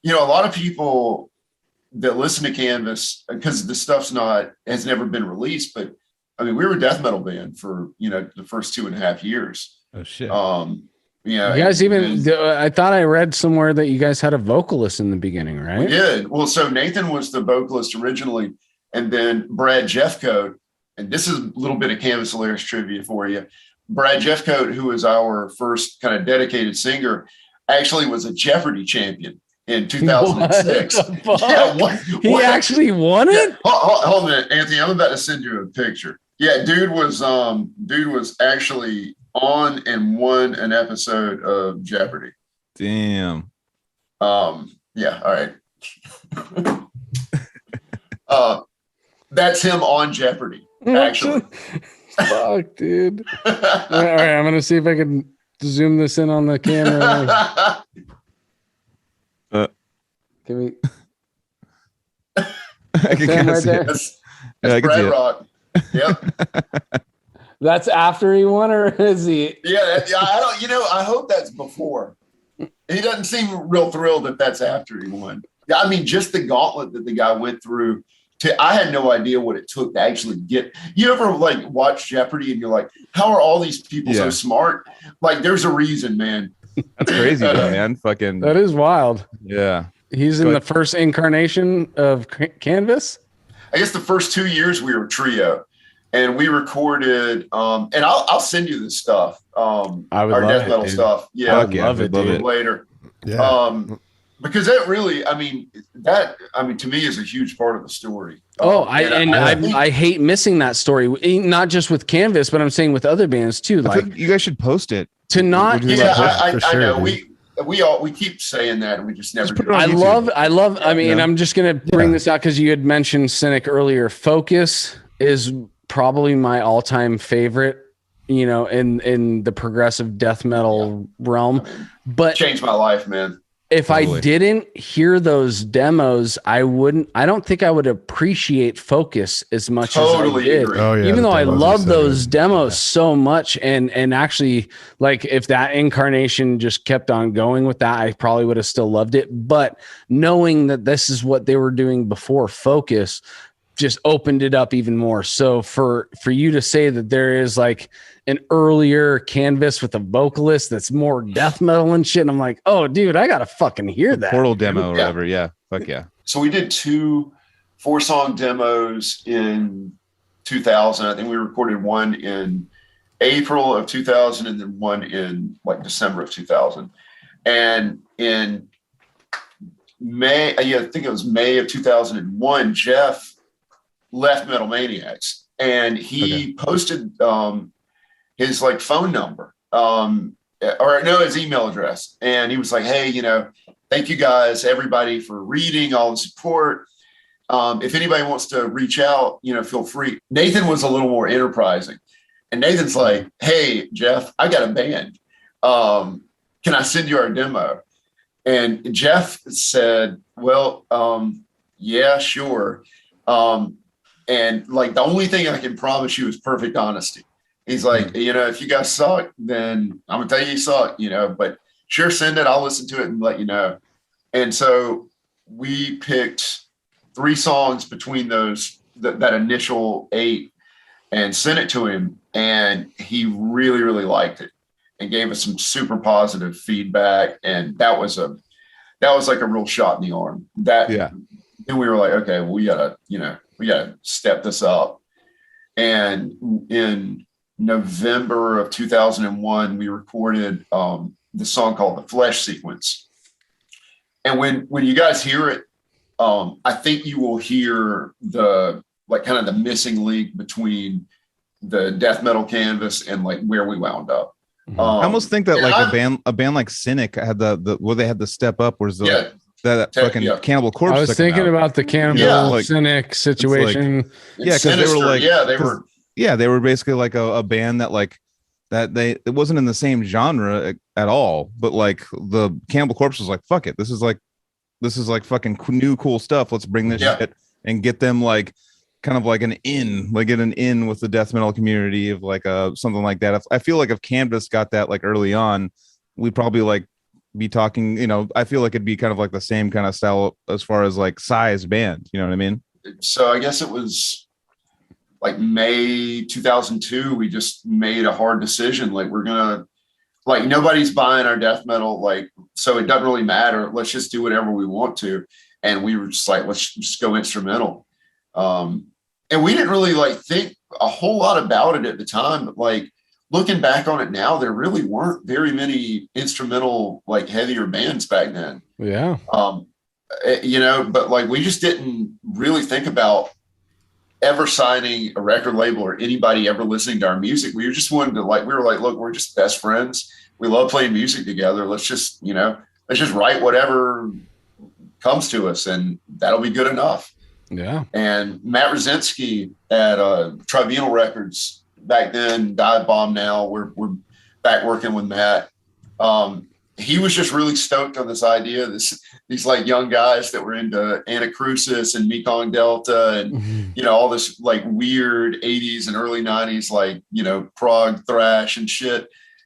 a lot of people that listen to Canvas, because the stuff's has never been released, but I mean, we were a death metal band for, the first 2.5 years. Oh shit. You guys I thought I read somewhere that you guys had a vocalist in the beginning, right? We did. Well, so Nathan was the vocalist originally, and then Brad Jeffcoat, and this is a little bit of Canvas lyrics trivia for you. Brad Jeffcoat, who was our first kind of dedicated singer, actually was a Jeopardy champion in 2006. He actually won it? Yeah. Hold on a minute, Anthony. I'm about to send you a picture. Yeah, dude was actually on and won an episode of Jeopardy. Damn. Yeah, all right. That's him on Jeopardy, actually. Fuck, dude. All right, I'm gonna see if I can zoom this in on the camera. Can we? I can kind of see it. That's Brad Rock. Yep. That's after he won, or is he? Yeah. I don't. I hope that's before. He doesn't seem real thrilled that that's after he won. I mean, just the gauntlet that the guy went through. I had no idea what it took to actually get. You ever watch Jeopardy and you're like, how are all these people so smart? Like, there's a reason, man. That's crazy, man. Fucking. That is wild. Yeah. He's in the first incarnation of Canvas. I guess the first 2 years we were a trio, and we recorded. And I'll send you this stuff. Our death metal stuff. Yeah, I'd love it, dude. Later. Yeah. Because that really, to me is a huge part of the story. I hate missing that story, not just with Canvas, but I'm saying with other bands too. Like, you guys should post it. To not, I know we keep saying that, and we just never do. I love. I mean, I'm just gonna bring this out because you had mentioned Cynic earlier. Focus is probably my all-time favorite. In the progressive death metal realm, but changed my life, man. If I didn't hear those demos, I don't think I would appreciate Focus as much as I did. Agree. Oh, yeah, even though I love those demos so much. And actually, like, if that incarnation just kept on going with that, I probably would have still loved it. But knowing that this is what they were doing before Focus just opened it up even more. So for you to say that there is like an earlier Canvas with a vocalist that's more death metal and shit, and I'm like, oh, dude, I gotta fucking hear that Portal demo or whatever. Yeah, fuck yeah. So we did 2 4-song demos in 2000. I think we recorded one in April of 2000, and then one in December of 2000. And in May, I think it was May of 2001, Jeff left Metal Maniacs, and he posted his phone number, his email address. And he was like, hey, thank you guys, everybody, for reading, all the support. If anybody wants to reach out, feel free. Nathan was a little more enterprising, and Nathan's like, hey, Jeff, I got a band. Can I send you our demo? And Jeff said, well, yeah, sure. And the only thing I can promise you is perfect honesty. He's like, if you guys suck, then I'm gonna tell you suck, but sure, send it. I'll listen to it and let you know. And so we picked 3 songs between those, that initial 8, and sent it to him. And he really, really liked it and gave us some super positive feedback. And that was like a real shot in the arm. Then we were like, okay, well, we gotta step this up. And in November of 2001, we recorded the song called The Flesh Sequence. And when you guys hear it, I think you will hear the kind of the missing link between the death metal Canvas and where we wound up. I almost think that a band like Cynic had the where they had to step up was that fucking Cannibal Corpse. I was thinking about the Cannibal Cynic situation. Because they were basically like a band that it wasn't in the same genre at all, but the Cannibal Corpse was like, fuck it, this is fucking new cool stuff, let's bring this shit and get them kind of get an in with the death metal community of something like that. I feel like if Canvas got that early on, we'd probably be talking, I feel like it'd be kind of like the same kind of style as far as like size band, you know what I mean? So I guess it was like May 2002. We just made a hard decision. Like, we're going to, like, nobody's buying our death metal. Like, so it doesn't really matter. Let's just do whatever we want to. And we were just like, let's just go instrumental. And we didn't really like think a whole lot about it at the time, but like looking back on it now, there really weren't very many instrumental, like heavier bands back then. Yeah. But like, we just didn't really think about ever signing a record label or anybody ever listening to our music. We just wanted to we were like, look, we're just best friends. We love playing music together. Let's just write whatever comes to us and that'll be good enough. Yeah. And Matt Rosinski at Tribunal Records back then, died, bomb now. We're back working with Matt. He was just really stoked on this idea. These like young guys that were into Anacrusis and Mekong Delta and all this like weird 80s and early 90s like prog thrash and shit.